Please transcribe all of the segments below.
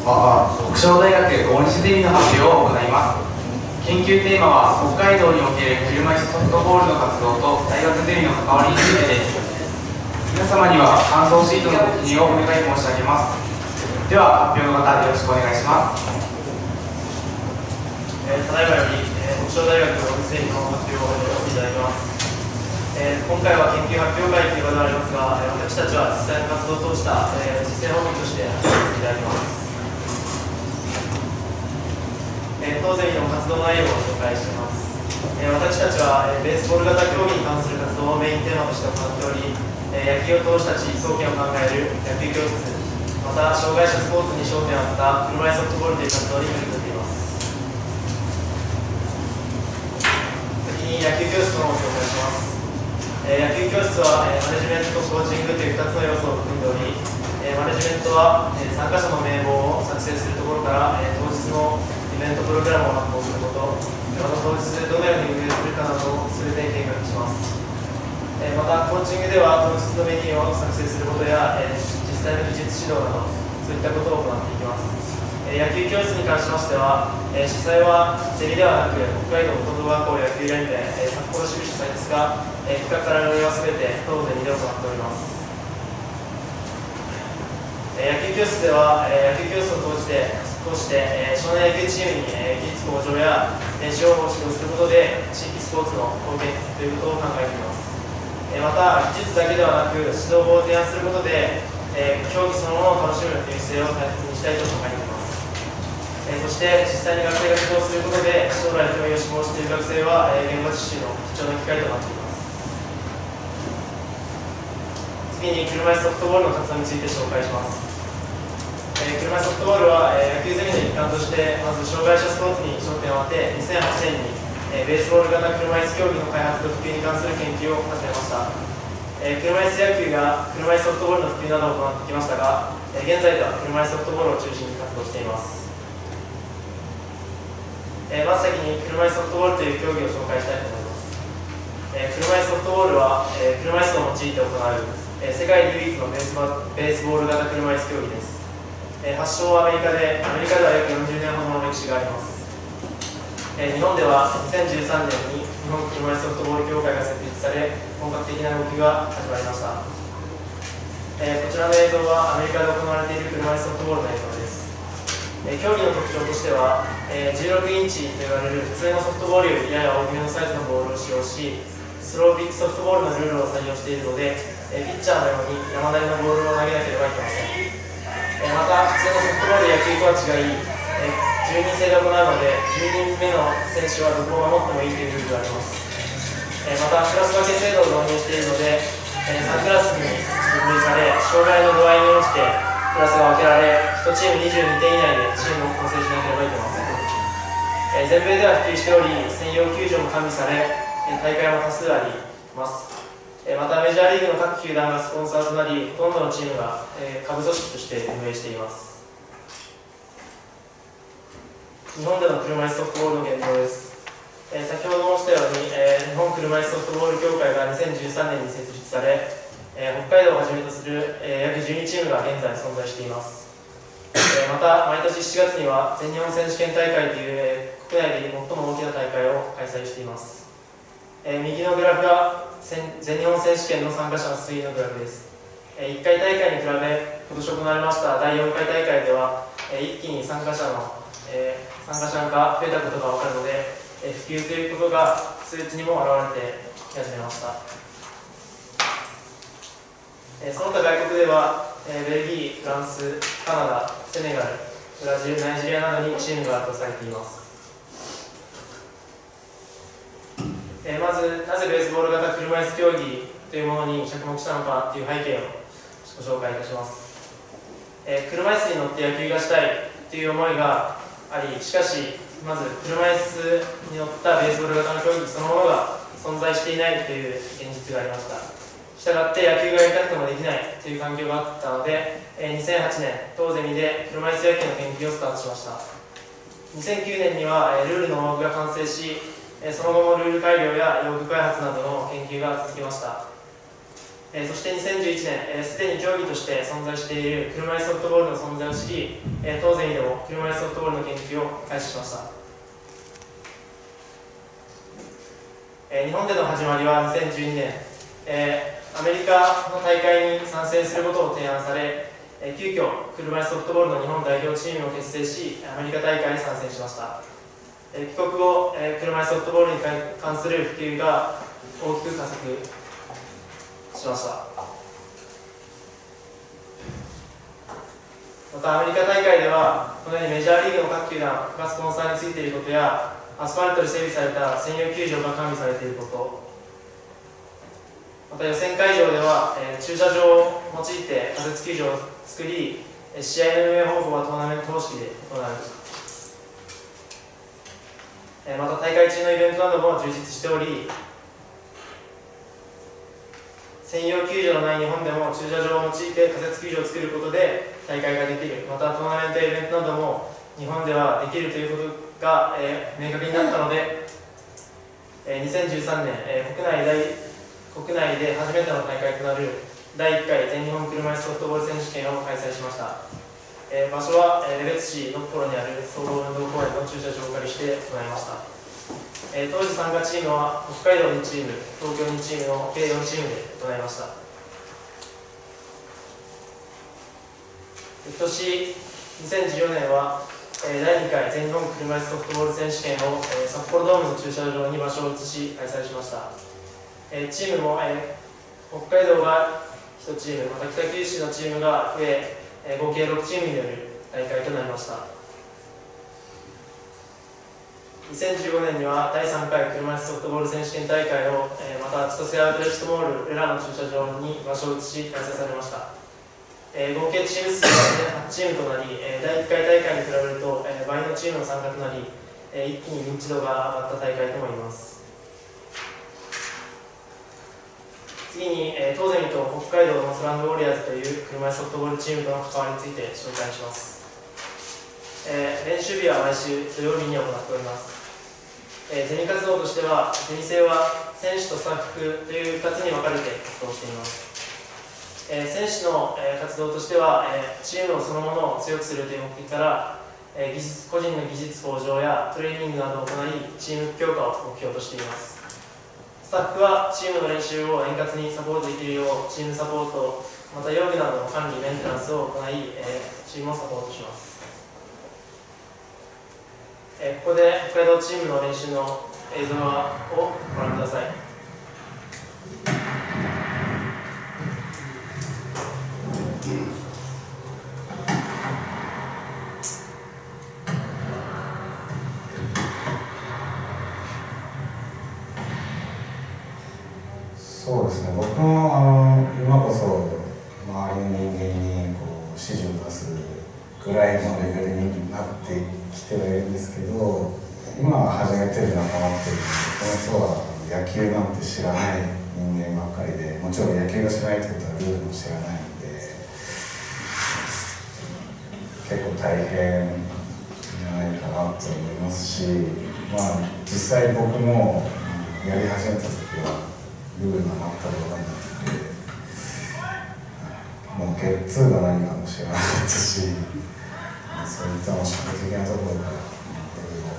北昇大学大西ゼミの発表を行います。研究テーマは北海道における車椅子ソフトボールの活動と大学ゼミの関わりについてです。皆様には感想シートのご記入をお願い申し上げます。では発表の方よろしくお願いします。ただいまより、北昇大学大西ゼミの発表をさせていただきます。今回は研究発表会ということでありますが、私たちは実際の活動を通した実践報告として発表させていただきます。当ゼミの活動内容を紹介しています。私たちはベースボール型競技に関する活動をメインテーマとして行っており、野球を通した地域貢献を考える野球教室、また障害者スポーツに焦点を当てた車椅子ソフトボールという活動に取り組んでいます。先に野球教室の方を紹介します。野球教室はマネジメントとコーチングという2つの要素を含んでおり、マネジメントは参加者の名簿を作成するところから当日のイベントプログラムを発行すること、また当日どのように運営するかなどを全て計画します。またコーチングでは当日のメニューを作成することや実際の技術指導などそういったことを行っていきます。野球教室に関しましては主催はゼミではなく北海道高等学校野球連盟札幌支部主催ですが、企画から運営は全て当ゼミで行っております。野球教室では野球教室を通して少年野球チームに技術向上や練習を指導することで地域スポーツの貢献ということを考えています。また技術だけではなく指導法を提案することで競技そのものを楽しむという姿勢を大切にしたいと考えています。そして実際に学生が指導することで将来教員を志望している学生は現場実習の貴重な機会となっています。次に車椅子ソフトボールの活動について紹介します。車椅子ソフトボールは野球ゼミの一環としてまず障害者スポーツに焦点を当て2008年にベースボール型車椅子競技の開発と普及に関する研究を始めました。車椅子野球が車椅子ソフトボールの普及などを行ってきましたが現在では車椅子ソフトボールを中心に活動しています。まず先に車椅子ソフトボールという競技を紹介したいと思います。車椅子ソフトボールは車椅子を用いて行う世界で唯一のベースボール型車椅子競技です。発祥はアメリカでは約40年ほどの歴史があります。日本では2013年に日本車椅子ソフトボール協会が設立され本格的な動きが始まりました。こちらの映像はアメリカで行われている車椅子ソフトボールの映像です。競技の特徴としては16インチと言われる普通のソフトボールよりやや大きめのサイズのボールを使用しスローピッチソフトボールのルールを採用しているのでピッチャーのように山なりのボールを投げなければいけません。また普通のソフトボール野球とは違い10人制で行うので10人目の選手はどこを守ってもいいというルールがあります。またクラス分け制度を導入しているので3クラスに分類され障害の度合いに応じてクラスが分けられ1チーム22点以内でチームを構成しなければいけません。全米では普及しており専用球場も完備され大会も多数あります。またメジャーリーグの各球団がスポンサーとなりほとんどのチームが下部組織として運営しています。日本での車椅子ソフトボールの現状です。先ほど申したように日本車椅子ソフトボール協会が2013年に設立され北海道をはじめとする約12チームが現在存在しています。また毎年7月には全日本選手権大会という国内で最も大きな大会を開催しています。右のグラフが全日本選手権の参加者の推移のグラフです。1回大会に比べ今年行われました第4回大会では一気に参加者が増えたことが分かるので普及ということが数値にも表れてき始めました。その他外国ではベルギー、フランス、カナダ、セネガル、ブラジル、ナイジェリアなどにチームがあるとされています。まずなぜベースボール型車椅子競技というものに着目したのかという背景をご紹介いたします。車椅子に乗って野球がしたいという思いがありしかしまず車椅子に乗ったベースボール型の競技そのものが存在していないという現実がありました。したがって野球がやりたくてもできないという環境があったので2008年当ゼミで車椅子野球の研究をスタートしました。2009年にはルールの大枠が完成しその後もルール改良や用具開発などの研究が続きました。そして2011年、すでに競技として存在している車椅子ソフトボールの存在を知り、当ゼミでも車椅子ソフトボールの研究を開始しました。日本での始まりは2012年、アメリカの大会に参戦することを提案され、急遽車椅子ソフトボールの日本代表チームを結成し、アメリカ大会に参戦しました。帰国後、車椅子ソフトボールに関する普及が大きく加速しました。またアメリカ大会ではこのようにメジャーリーグの各球団がスポンサーについていることや、アスファルトで整備された専用球場が完備されていること、また予選会場では、駐車場を用いて仮設球場を作り、試合の運営方法はトーナメント方式で行う、また大会中のイベントなども充実しており、専用球場のない日本でも駐車場を用いて仮設球場を作ることで大会ができる、またトーナメントやイベントなども日本ではできるということが、明確になったので、2013年、国内で初めての大会となる第1回全日本車椅子ソフトボール選手権を開催しました。場所は江別市の頃にある総合運動公園の駐車場をお借りして行いました。当時参加チームは北海道2チーム、東京2チームの計4チームで行いました。翌年2014年は第2回全日本車椅子ソフトボール選手権を札幌ドームの駐車場に場所を移し開催しました。チームも北海道が1チーム、また北九州のチームが増え、合計6チームによる大会となりました。2015年には第3回車椅子ソフトボール選手権大会を、また千歳アウトレットモール裏の駐車場に場所を移し開催されました。合計チーム数が8チームとなり、第1回大会に比べると、倍のチームの参加となり、一気に認知度が上がった大会とも言えます。次に、当ゼミと北海道のスランドウォリアーズという車椅子ソフトボールチームとの関わりについて紹介します。練習日は毎週土曜日に行っております。ゼミ活動としては、ゼミ生は選手とスタッフという2つに分かれて活動しています。選手の活動としては、チームそのものを強くするという目的から、個人の技術向上やトレーニングなどを行い、チーム強化を目標としています。スタッフはチームの練習を円滑にサポートできるよう、チームサポート、また用具などの管理、メンテナンスを行い、チームをサポートします。ここで北海道チームの練習の映像をご覧ください。そうですね、僕も今こそ周りの人間に指示を出すぐらいのレベルになってきてはいるんですけど、今始めてる仲間ってこの人は野球なんて知らない人間ばっかりで、もちろん野球が知らないってことはルールも知らないので、結構大変じゃないかなと思いますし、実際僕もやり始めた時はルールが全く分からなくて、もうゲッツーが何かも知らなかったし、そういったの社会的なところからいろいろ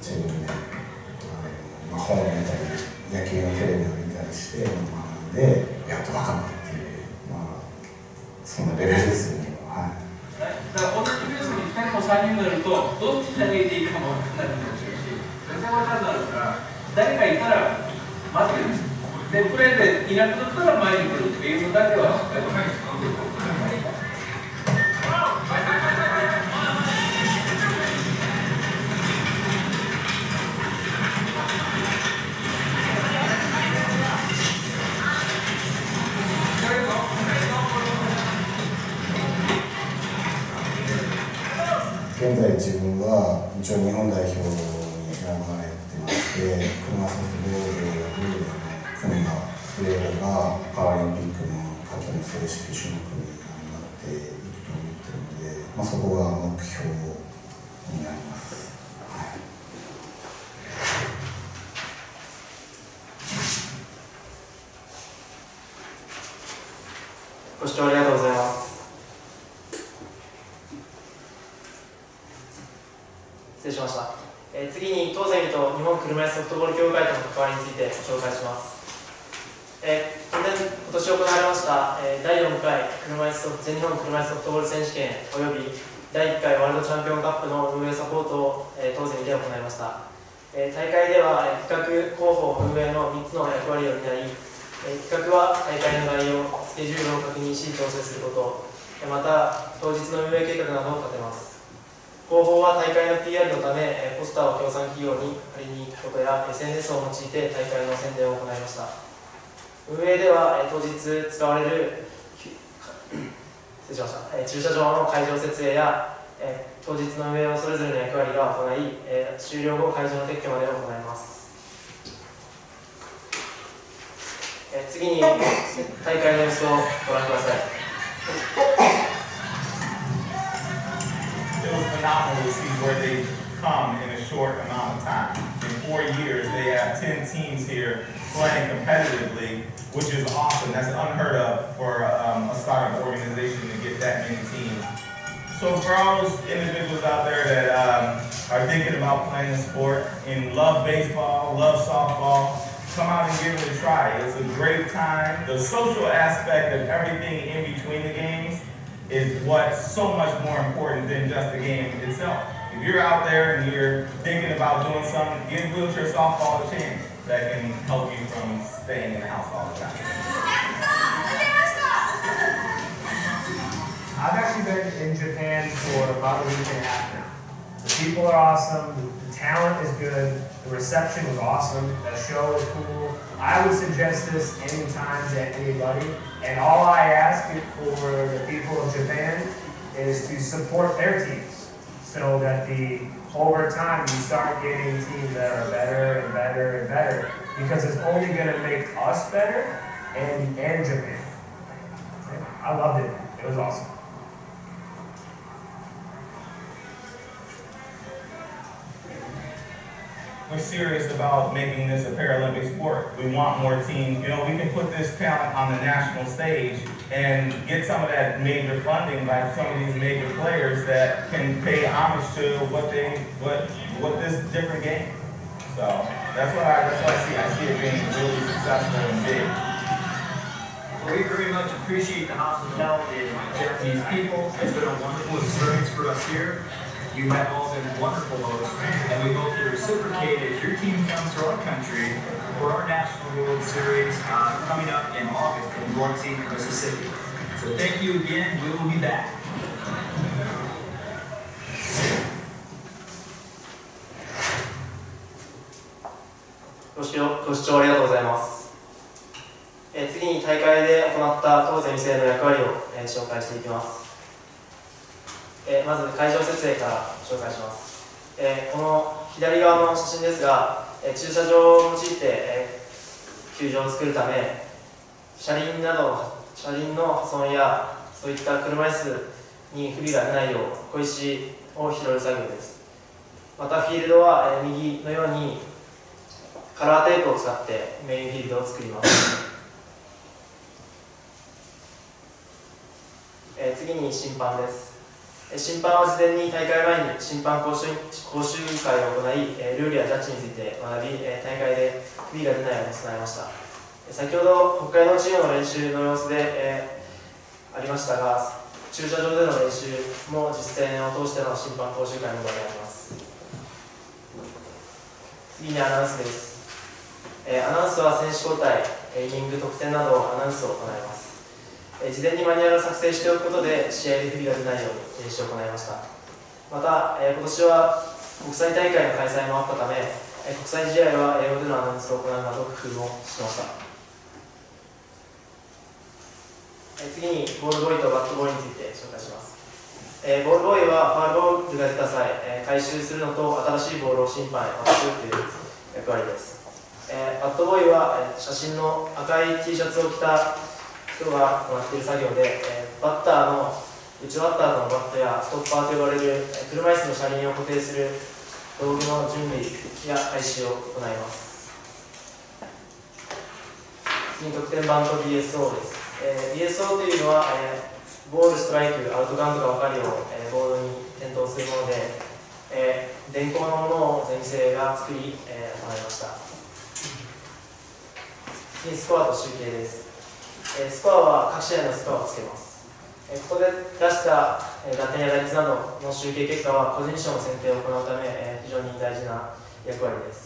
自分で本を見たり野球のテレビを見たりして学んでやっと分かったっていう、そんなレベルですよね。だから同じベースに2人も3人になるとどっちで投げていいかも分からないかもしれないし、全然分からなくなるから誰かいたら待ってるんです。で、プレーでいなくなったら前に来るっていうのだけはしっかりと書いて現在自分は一応日本代表に選ばれてまして、車ソフトボール組が増えればパラリンピックの夏季の正式種目になっていくと思っているので、そこが目標になります。ご視聴ありがとうございます。失礼しました。次に当ゼミと日本車椅子ソフトボール協会との関わりについてご紹介します。今年行われました、第4回全日本車椅子ソフトボール選手権および第1回ワールドチャンピオンカップの運営サポートを、当ゼミで行いました。大会では、企画、広報、運営の3つの役割を担い、企画は大会の内容、スケジュールを確認し調整すること、また当日の運営計画などを立てます。広報は大会の PR のため、ポスターを協賛企業に借りに行くことや SNS を用いて大会の宣伝を行いました。運営では、当日使われる駐車場の会場設営や、当日の運営をそれぞれの役割が行い、終了後会場の撤去まで行います。次に大会の様子をご覧ください。It was phenomenal to see where they've come in a short amount of time. In 4 years, they have 10 teams here playing competitively, which is awesome. That's unheard of for a startup organization to get that many teams. So for all those individuals out there that are thinking about playing the sport and love baseball, love softball, come out and give it a try. It's a great time. The social aspect of everything in between the games is what's so much more important than just the game itself. If you're out there and you're thinking about doing something, give wheelchair softball a chance. That can help you from staying in the house all the time. I've actually been in Japan for about a week and a half now. The people are awesome, the talent is good, the reception was awesome, the show is cool. I would suggest this anytime to anybody, and all I ask for the people of Japan is to support their teams so that over time you start getting teams that are better and better and better, because it's only going to make us better and Japan. I loved it. It was awesome. We're serious about making this a Paralympic sport. We want more teams. You know, we can put this talent on the national stage and get some of that major funding by some of these major players that can pay homage to what this different game. So that's what I see. I see it being really successful and big. Well, we very much appreciate the hospitality of Japanese people. It's been a wonderful experience for us here. You have all been wonderful hosts, and we hope to reciprocate as your team comes to our country for our National World Series coming up in August in Biloxi, Mississippi. So thank you again. We will be back. ご視聴ありがとうございます。次に大会で行った当ゼミ生の役割を、紹介していきます。まず会場設営から紹介します。この左側の写真ですが、駐車場を用いて、球場を作るため車輪の破損やそういった車椅子に不備が出ないよう小石を拾う作業です。またフィールドは、右のようにカラーテープを使ってメインフィールドを作ります。次に審判です。審判は事前に大会前に審判講習会を行い、ルールやジャッジについて学び、大会で不備が出ないように備えました。先ほど北海道チームの練習の様子で、ありましたが、駐車場での練習も実践を通しての審判講習会の場にあります。次にアナウンスです。アナウンスは選手交代、イニング得点などアナウンスを行います。事前にマニュアルを作成しておくことで試合で不備が出ないように練習を行いました。また、今年は国際大会の開催もあったため、国際試合は英語でのアナウンスを行うなど工夫もしました。次にボールボーイとバットボーイについて紹介します。ボールボーイはファウルボールが出た際、回収するのと新しいボールを審判へ渡すという役割です。バットボーイは写真の赤い T シャツを着た人が行っている作業で、内バッターのバットやストッパーと呼ばれる車椅子の車輪を固定する道具の準備や回収を行います。次に得点板と DSO です。DSO というのは、ボール、ストライク、アウトカウントが分かるよう、ボードに点灯するもので、電光のものを全生が作り、行いました。次にスコアと集計です。スコアは各試合のスコアをつけます。ここで出した打点や打率などの集計結果は個人賞の選定を行うため、非常に大事な役割です。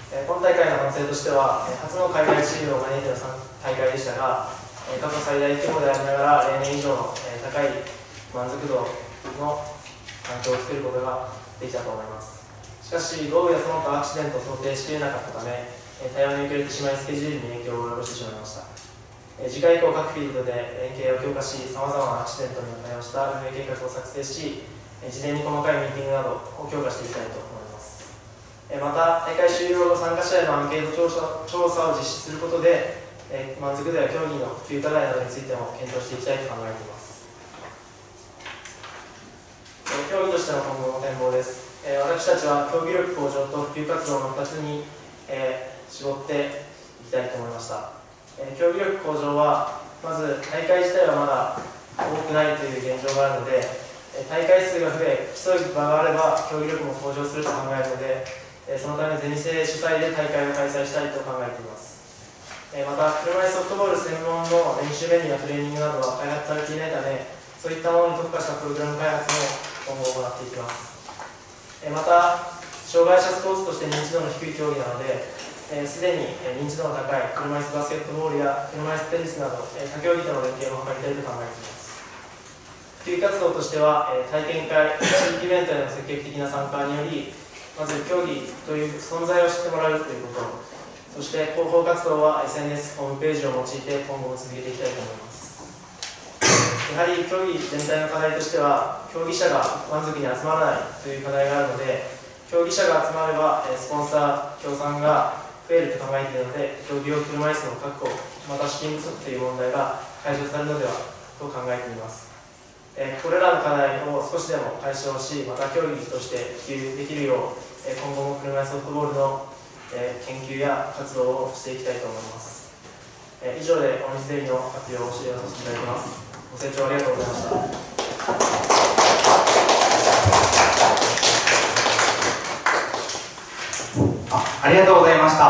今大会の反省としては、初の海外チームを招いての大会でしたが、過去最大規模でありながら、例年以上の高い満足度の環境を作ることができたと思います。しかし、豪雨やその他アクシデントを想定しきれなかったため、対応に遅れてしまい、スケジュールに影響を及ぼしてしまいました。次回以降、各フィールドで連携を強化し、さまざまなアクシデントに対応した運営計画を作成し、事前に細かいミーティングなどを強化していきたいと思います。また、大会終了後、参加者へのアンケート調査を実施することで、満足度や競技の普及課題などについても検討していきたいと考えています。競技としての今後の展望です。私たちは競技力向上と普及活動の2つに、絞っていきたいと思いました。競技力向上は、まず大会自体はまだ多くないという現状があるので、大会数が増え、競う場があれば競技力も向上すると考えるので、そのためゼニセ主催で大会を開催したいと考えています。また、車いすソフトボール専門の練習メニューやトレーニングなどは開発されていないため、そういったものに特化したプログラム開発も今後行っていきます。また、障害者スポーツとして認知度の低い競技なので、すでに認知度の高い車いすバスケットボールや車いすテニスなど、他競技との連携を図りたいと考えています。普及活動としては、体験会、地域イベントへの積極的な参加により、まず競技という存在を知ってもらうということ、そして広報活動は SNS、ホームページを用いて今後も続けていきたいと思います。やはり競技全体の課題としては、競技者が満足に集まらないという課題があるので、競技者が集まればスポンサー、協賛が増えると考えているので、競技用車椅子の確保、また資金不足という問題が解消されるのではと考えています。これらの課題を少しでも解消し、また競技として普及できるよう、今後も車いすソフトボールの研究や活動をしていきたいと思います。以上でオニスデリの発表を終了させていただきます。ご清聴ありがとうございました。ありがとうございました。